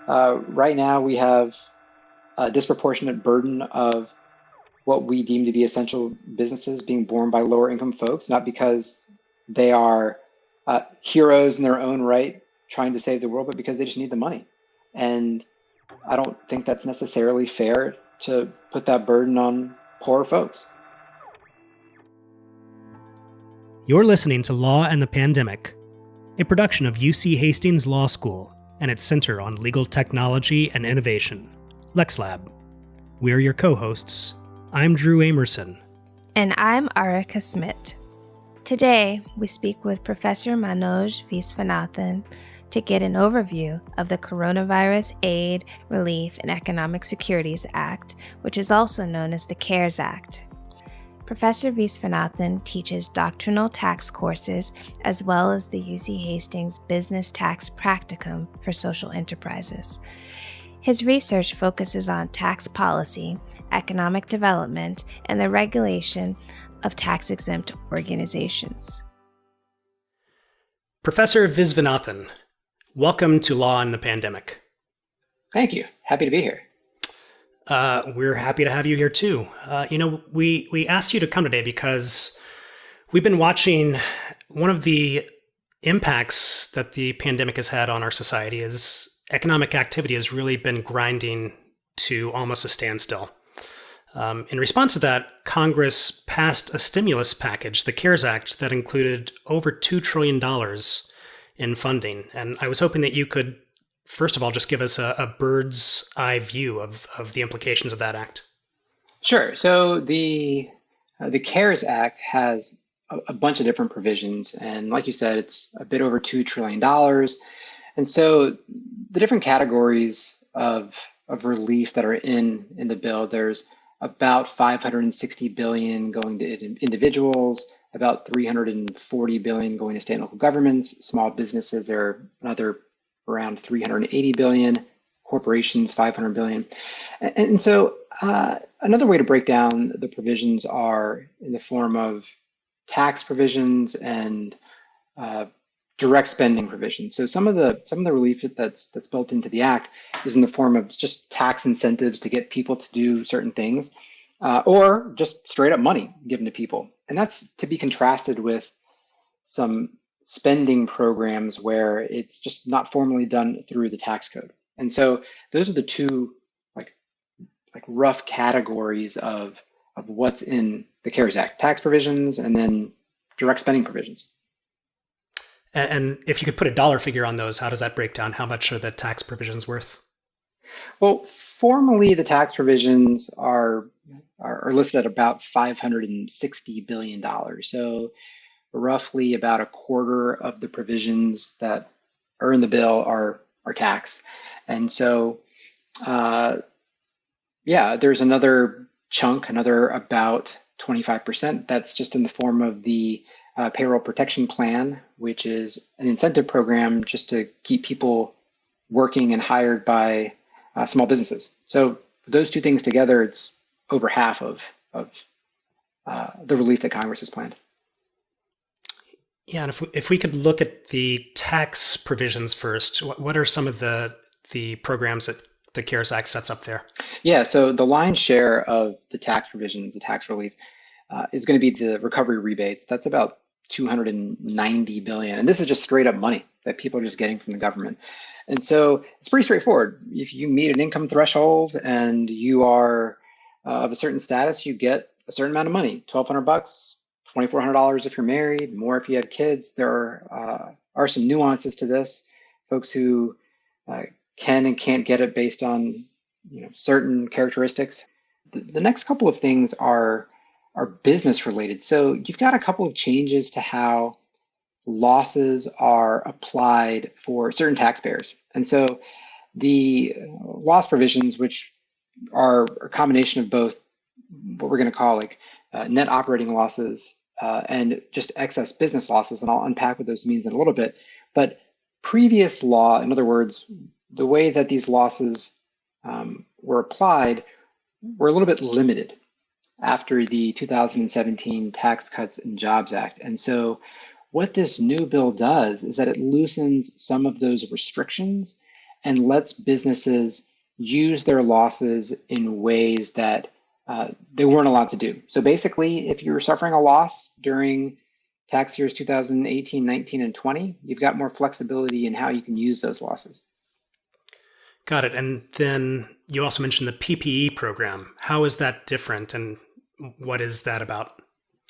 Right now, we have a disproportionate burden of what we deem to be essential businesses being borne by lower income folks, not because they are heroes in their own right trying to save the world, but because they just need the money. And I don't think that's necessarily fair to put that burden on poor folks. You're listening to Law and the Pandemic, a production of UC Hastings Law School and its Center on Legal Technology and Innovation, LexLab. We're your co-hosts. I'm Drew Amerson. And I'm Arika Smith. Today, we speak with Professor Manoj Viswanathan to get an overview of the Coronavirus Aid, Relief, and Economic Securities Act, which is also known as the CARES Act. Professor Viswanathan teaches doctrinal tax courses as well as the UC Hastings Business Tax Practicum for social enterprises. His research focuses on tax policy, economic development, and the regulation of tax-exempt organizations. Professor Viswanathan, welcome to Law and the Pandemic. Thank you. Happy to be here. We're happy to have you here too. We asked you to come today because we've been watching one of the impacts that the pandemic has had on our society is economic activity has really been grinding to almost a standstill. In response to that, Congress passed a stimulus package, the CARES Act, that included over $2 trillion in funding. And I was hoping that you could, first of all, just give us a bird's eye view of the implications of that act. Sure. So the CARES Act has a bunch of different provisions, and like you said, it's a bit over $2 trillion. And so the different categories of relief that are in the bill, there's about $560 billion going to individuals, about $340 billion going to state and local governments. Small businesses are another around $380 billion, corporations $500 billion. And so another way to break down the provisions are in the form of tax provisions and direct spending provisions. So some of the relief that's built into the act is in the form of just tax incentives to get people to do certain things, or just straight up money given to people. And that's to be contrasted with some spending programs where it's just not formally done through the tax code. And so those are the two like rough categories of what's in the CARES Act: tax provisions and then direct spending provisions. And if you could put a dollar figure on those, how does that break down? How much are the tax provisions worth? Well, formally, the tax provisions are listed at about $560 billion. So roughly about a quarter of the provisions that are in the bill are tax. And so, there's another chunk, another about 25%, that's just in the form of the payroll protection plan, which is an incentive program just to keep people working and hired by small businesses. So those two things together, it's over half of the relief that Congress has planned. Yeah, and if we could look at the tax provisions first, what are some of the programs that the CARES Act sets up there? Yeah, so the lion's share of the tax provisions, the tax relief, is going to be the recovery rebates. That's about $290 billion. And this is just straight up money that people are just getting from the government. And so it's pretty straightforward. If you meet an income threshold and you are of a certain status, you get a certain amount of money, $1,200, $2,400 if you're married, more if you have kids. There are some nuances to this. Folks who can and can't get it based on certain characteristics. The next couple of things are business related. So you've got a couple of changes to how losses are applied for certain taxpayers. And so the loss provisions, which are a combination of both what we're going to call net operating losses and just excess business losses, and I'll unpack what those means in a little bit. But previous law, in other words, the way that these losses were applied were a little bit limited after the 2017 Tax Cuts and Jobs Act. And so what this new bill does is that it loosens some of those restrictions and lets businesses use their losses in ways that they weren't allowed to do. So basically, if you were suffering a loss during tax years 2018, 19, and 20, you've got more flexibility in how you can use those losses. Got it. And then you also mentioned the PPE program. How is that different, and what is that about?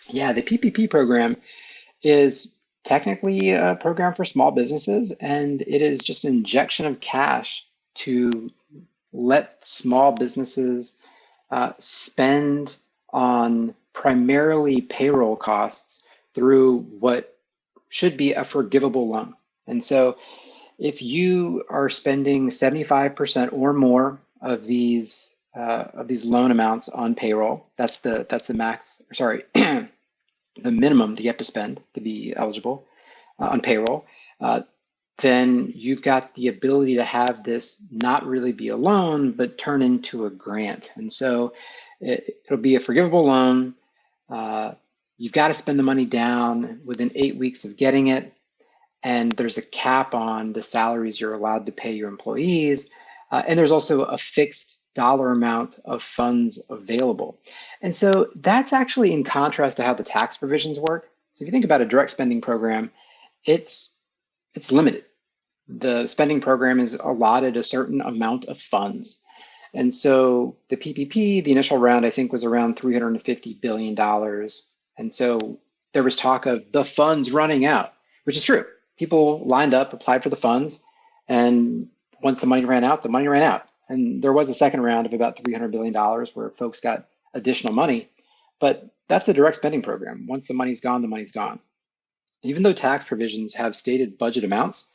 Yeah, the PPP program is technically a program for small businesses, and it is just an injection of cash to let small businesses spend on primarily payroll costs through what should be a forgivable loan. And so if you are spending 75% or more of these loan amounts on payroll, that's the max, sorry, the minimum that you have to spend to be eligible on payroll, then you've got the ability to have this not really be a loan, but turn into a grant. And so it'll be a forgivable loan. You've got to spend the money down within 8 weeks of getting it. And there's a cap on the salaries you're allowed to pay your employees. And there's also a fixed dollar amount of funds available. And so that's actually in contrast to how the tax provisions work. So if you think about a direct spending program, it's limited. The spending program is allotted a certain amount of funds. And so the PPP, the initial round, I think was around $350 billion. And so there was talk of the funds running out, which is true. People lined up, applied for the funds, and once the money ran out, the money ran out. And there was a second round of about $300 billion where folks got additional money, but that's a direct spending program. Once the money's gone, the money's gone. Even though tax provisions have stated budget amounts,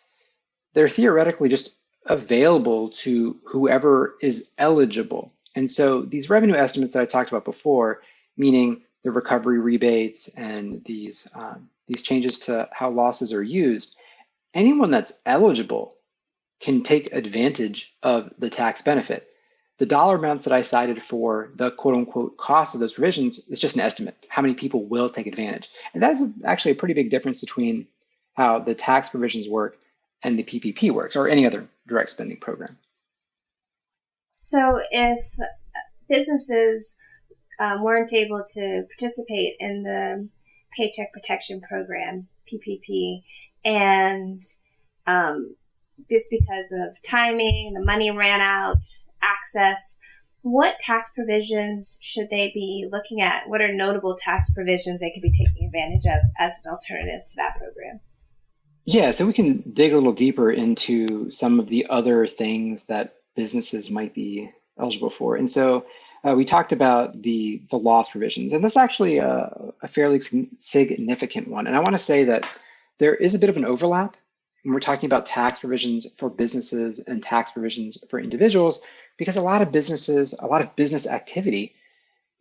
they're theoretically just available to whoever is eligible. And so these revenue estimates that I talked about before, meaning the recovery rebates and these changes to how losses are used, anyone that's eligible can take advantage of the tax benefit. The dollar amounts that I cited for the quote unquote cost of those provisions is just an estimate, how many people will take advantage. And that's actually a pretty big difference between how the tax provisions work and the PPP works, or any other direct spending program. So if businesses weren't able to participate in the Paycheck Protection Program, PPP, and just because of timing, the money ran out, access, what tax provisions should they be looking at? What are notable tax provisions they could be taking advantage of as an alternative to that program? Yeah, so we can dig a little deeper into some of the other things that businesses might be eligible for. And so we talked about the loss provisions, and that's actually a fairly significant one. And I want to say that there is a bit of an overlap when we're talking about tax provisions for businesses and tax provisions for individuals, because a lot of business activity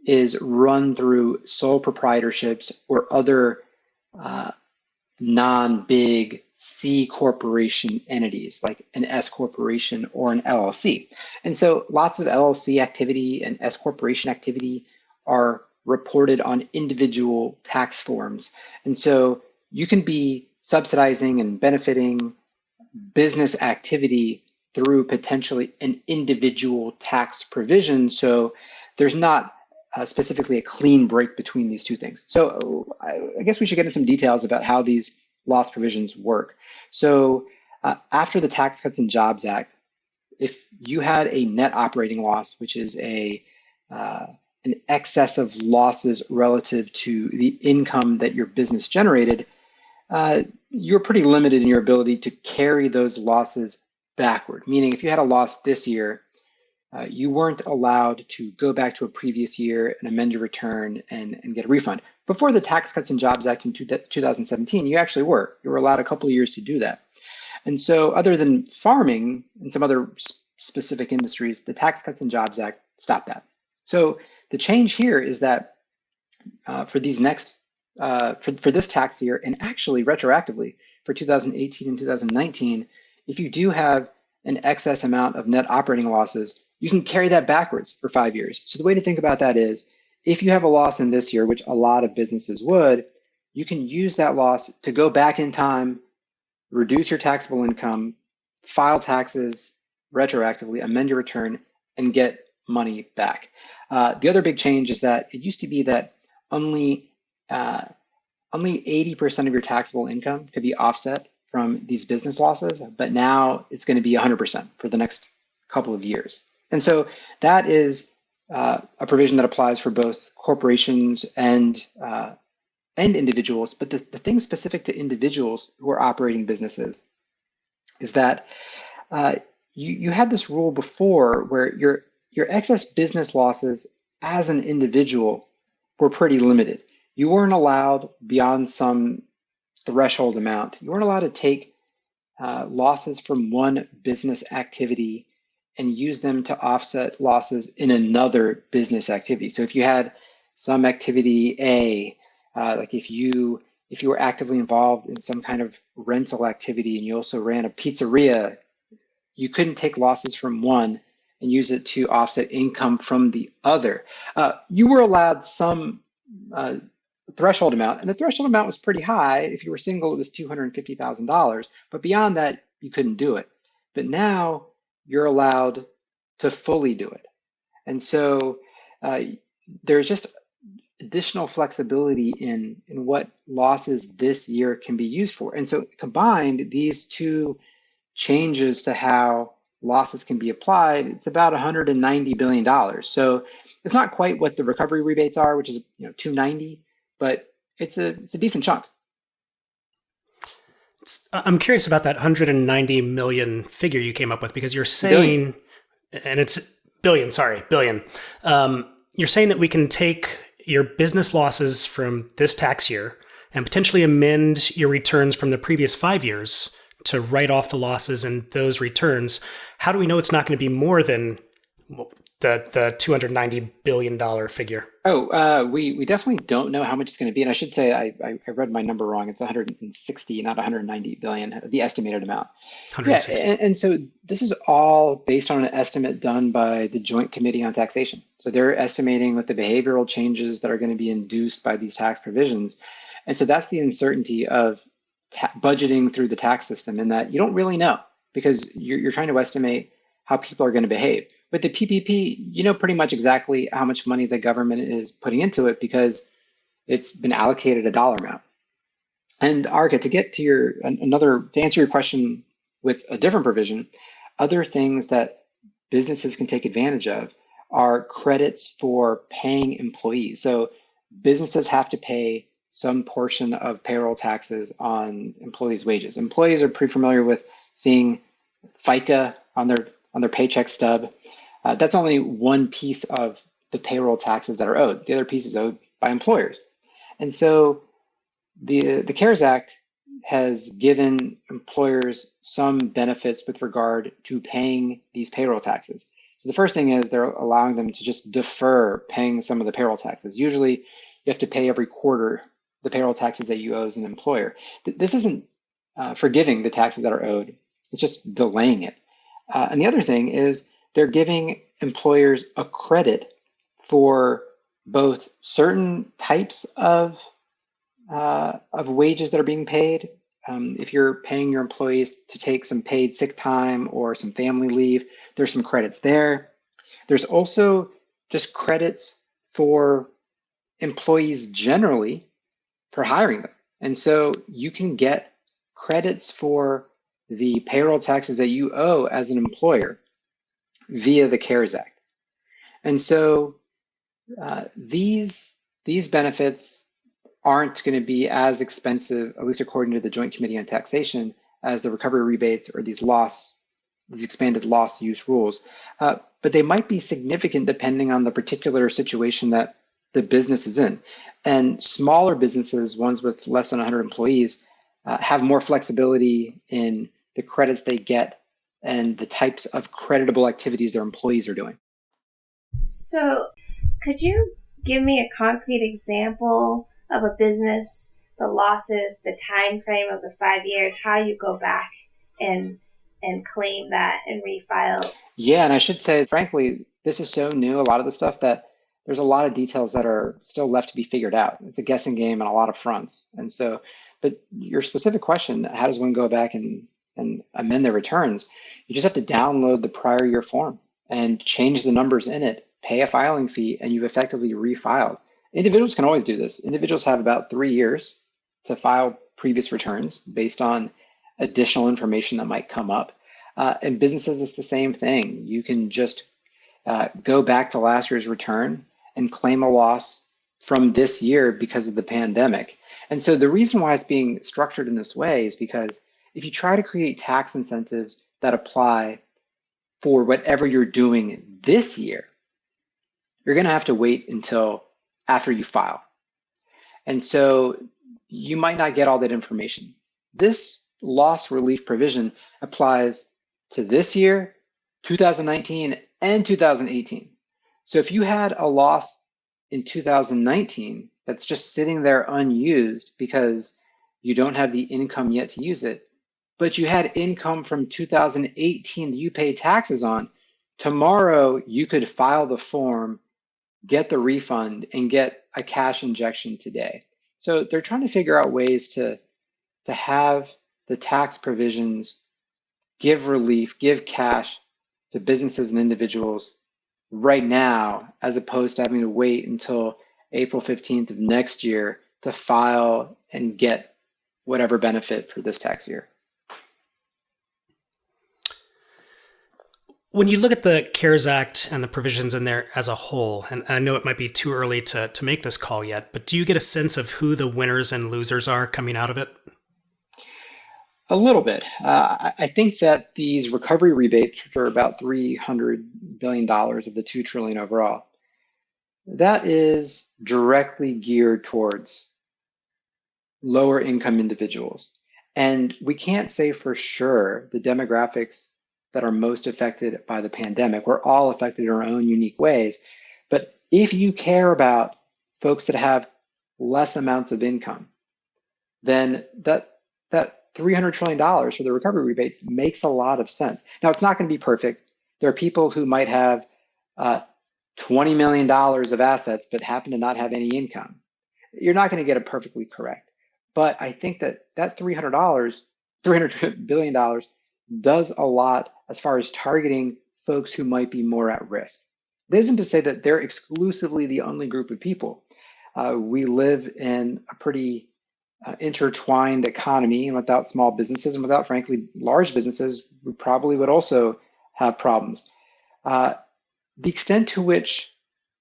is run through sole proprietorships or other non-big C corporation entities like an S corporation or an LLC. And so lots of LLC activity and S corporation activity are reported on individual tax forms. And so you can be subsidizing and benefiting business activity through potentially an individual tax provision. So there's not specifically a clean break between these two things. So I guess we should get into some details about how these loss provisions work. So after the Tax Cuts and Jobs Act, if you had a net operating loss, which is an excess of losses relative to the income that your business generated, you're pretty limited in your ability to carry those losses backward. Meaning if you had a loss this year, you weren't allowed to go back to a previous year and amend your return and get a refund. Before the Tax Cuts and Jobs Act in 2017, you actually were. You were allowed a couple of years to do that. And so other than farming and some other specific industries, the Tax Cuts and Jobs Act stopped that. So the change here is that for these next, for this tax year, and actually retroactively for 2018 and 2019, if you do have an excess amount of net operating losses, you can carry that backwards for 5 years. So the way to think about that is, if you have a loss in this year, which a lot of businesses would, you can use that loss to go back in time, reduce your taxable income, file taxes, retroactively amend your return and get money back. The other big change is that it used to be that only 80% of your taxable income could be offset from these business losses, but now it's going to be 100% for the next couple of years. And so that is a provision that applies for both corporations and individuals. But the thing specific to individuals who are operating businesses is that you had this rule before where your excess business losses as an individual were pretty limited. You weren't allowed beyond some threshold amount. You weren't allowed to take losses from one business activity and use them to offset losses in another business activity. So if you had some activity A, like if you were actively involved in some kind of rental activity and you also ran a pizzeria, you couldn't take losses from one and use it to offset income from the other. You were allowed some threshold amount, and the threshold amount was pretty high. If you were single, it was $250,000, but beyond that, you couldn't do it. But now you're allowed to fully do it. And so there's just additional flexibility in what losses this year can be used for. And so combined, these two changes to how losses can be applied, it's about $190 billion. So it's not quite what the recovery rebates are, which is 290, but it's a decent chunk. I'm curious about that 190 million figure you came up with, because you're saying, and it's billion. You're saying that we can take your business losses from this tax year and potentially amend your returns from the previous 5 years to write off the losses in those returns. How do we know it's not going to be more than the $290 billion figure? We definitely don't know how much it's going to be. And I should say, I read my number wrong. It's 160, not 190 billion, the estimated amount. 160. Yeah, and so this is all based on an estimate done by the Joint Committee on Taxation. So they're estimating what the behavioral changes that are going to be induced by these tax provisions. And so that's the uncertainty of budgeting through the tax system, in that you don't really know, because you're trying to estimate how people are going to behave. With the PPP, you know pretty much exactly how much money the government is putting into it because it's been allocated a dollar amount. And Arka, to get to to answer your question with a different provision, other things that businesses can take advantage of are credits for paying employees. So businesses have to pay some portion of payroll taxes on employees' wages. Employees are pretty familiar with seeing FICA on their paycheck stub. That's only one piece of the payroll taxes that are owed. The other piece is owed by employers. And so the CARES Act has given employers some benefits with regard to paying these payroll taxes. So the first thing is they're allowing them to just defer paying some of the payroll taxes. Usually you have to pay every quarter the payroll taxes that you owe as an employer. This isn't forgiving the taxes that are owed. It's just delaying it. And the other thing is they're giving employers a credit for both certain types of wages that are being paid. If you're paying your employees to take some paid sick time or some family leave, there's some credits there. There's also just credits for employees generally for hiring them. And so you can get credits for the payroll taxes that you owe as an employer via the CARES Act. And so these benefits aren't going to be as expensive, at least according to the Joint Committee on Taxation, as the recovery rebates or these expanded loss use rules. But they might be significant depending on the particular situation that the business is in. And smaller businesses, ones with less than 100 employees, have more flexibility in the credits they get and the types of creditable activities their employees are doing. So could you give me a concrete example of a business, the losses, the time frame of the 5 years, how you go back and claim that and refile? Yeah, and I should say, frankly, this is so new, a lot of the stuff, that there's a lot of details that are still left to be figured out. It's a guessing game on a lot of fronts. And so, but your specific question, how does one go back and amend their returns? You just have to download the prior year form and change the numbers in it, pay a filing fee, and you've effectively refiled. Individuals can always do this. Individuals have about 3 years to file previous returns based on additional information that might come up. And businesses, it's the same thing. You can just go back to last year's return and claim a loss from this year because of the pandemic. And so the reason why it's being structured in this way is because if you try to create tax incentives that apply for whatever you're doing this year, you're going to have to wait until after you file. And so you might not get all that information. This loss relief provision applies to this year, 2019, and 2018. So if you had a loss in 2019 that's just sitting there unused because you don't have the income yet to use it, but you had income from 2018 that you pay taxes on, tomorrow you could file the form, get the refund, and get a cash injection today. So they're trying to figure out ways to have the tax provisions give relief, give cash to businesses and individuals right now, as opposed to having to wait until April 15th of next year to file and get whatever benefit for this tax year. When you look at the CARES Act and the provisions in there as a whole, and I know it might be too early to make this call yet, but do you get a sense of who the winners and losers are coming out of it? A little bit. I think that these recovery rebates, which are about $300 billion of the $2 trillion overall, that is directly geared towards lower income individuals. And we can't say for sure the demographics that are most affected by the pandemic. We're all affected in our own unique ways. But if you care about folks that have less amounts of income, then that $300 trillion for the recovery rebates makes a lot of sense. Now, it's not going to be perfect. There are people who might have $20 million of assets but happen to not have any income. You're not going to get it perfectly correct. But I think that $300 billion does a lot as far as targeting folks who might be more at risk. This isn't to say that they're exclusively the only group of people. We live in a pretty intertwined economy, and without small businesses and without, frankly, large businesses, we probably would also have problems. The extent to which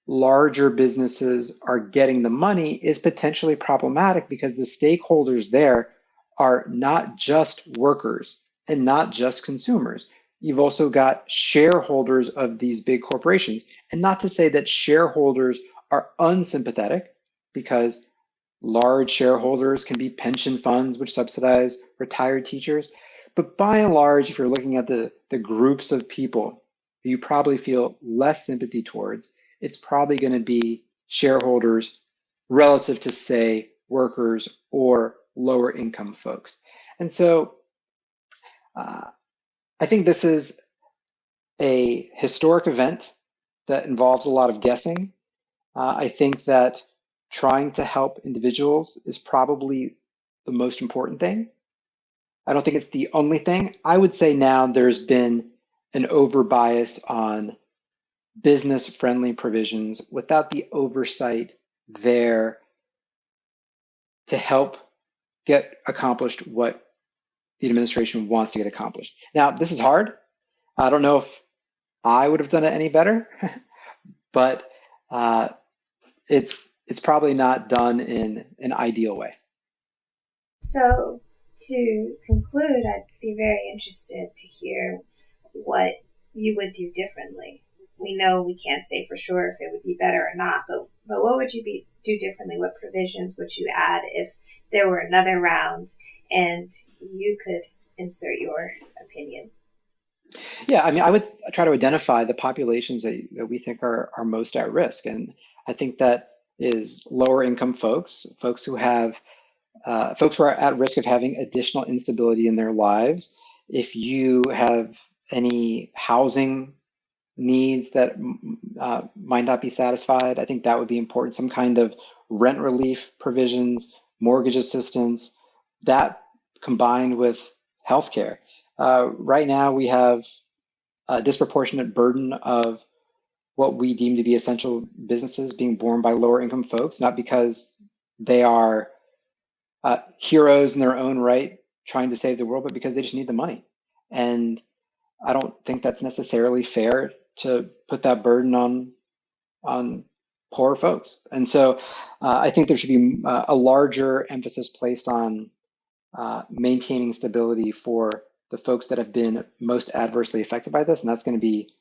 larger businesses are getting the money is potentially problematic because the stakeholders there are not just workers and not just consumers. You've also got shareholders of these big corporations. And not to say that shareholders are unsympathetic, because large shareholders can be pension funds which subsidize retired teachers. But by and large, if you're looking at the groups of people who you probably feel less sympathy towards, it's probably going to be shareholders relative to, say, workers or lower income folks. And so I think this is a historic event that involves a lot of guessing. I think that trying to help individuals is probably the most important thing. I don't think it's the only thing. I would say now there's been an over-bias on business-friendly provisions without the oversight there to help get accomplished what the administration wants to get accomplished. Now, this is hard. I don't know if I would have done it any better, but it's probably not done in an ideal way. So to conclude, I'd be very interested to hear what you would do differently. We know we can't say for sure if it would be better or not, but what would you do differently? What provisions would you add if there were another round and you could insert your opinion? Yeah, I mean, I would try to identify the populations that we think are most at risk. And I think that is lower income folks who have folks who are at risk of having additional instability in their lives. If you have any housing needs that might not be satisfied, I think that would be important. Some kind of rent relief provisions, mortgage assistance, that combined with healthcare. Right now, we have a disproportionate burden of what we deem to be essential businesses being borne by lower income folks, not because they are heroes in their own right trying to save the world, but because they just need the money. And I don't think that's necessarily fair to put that burden on poor folks. And so I think there should be a larger emphasis placed on maintaining stability for the folks that have been most adversely affected by this, and that's going to be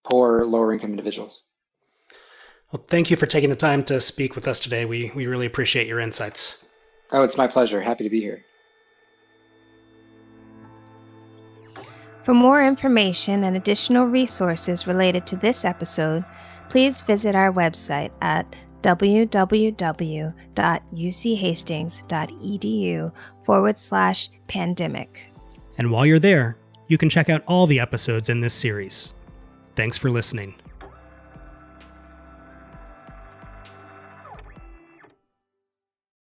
poor, lower income individuals. Well, thank you for taking the time to speak with us today. We really appreciate your insights. Oh, it's my pleasure. Happy to be here. For more information and additional resources related to this episode, please visit our website at www.uchastings.edu/pandemic. And while you're there, you can check out all the episodes in this series. Thanks for listening.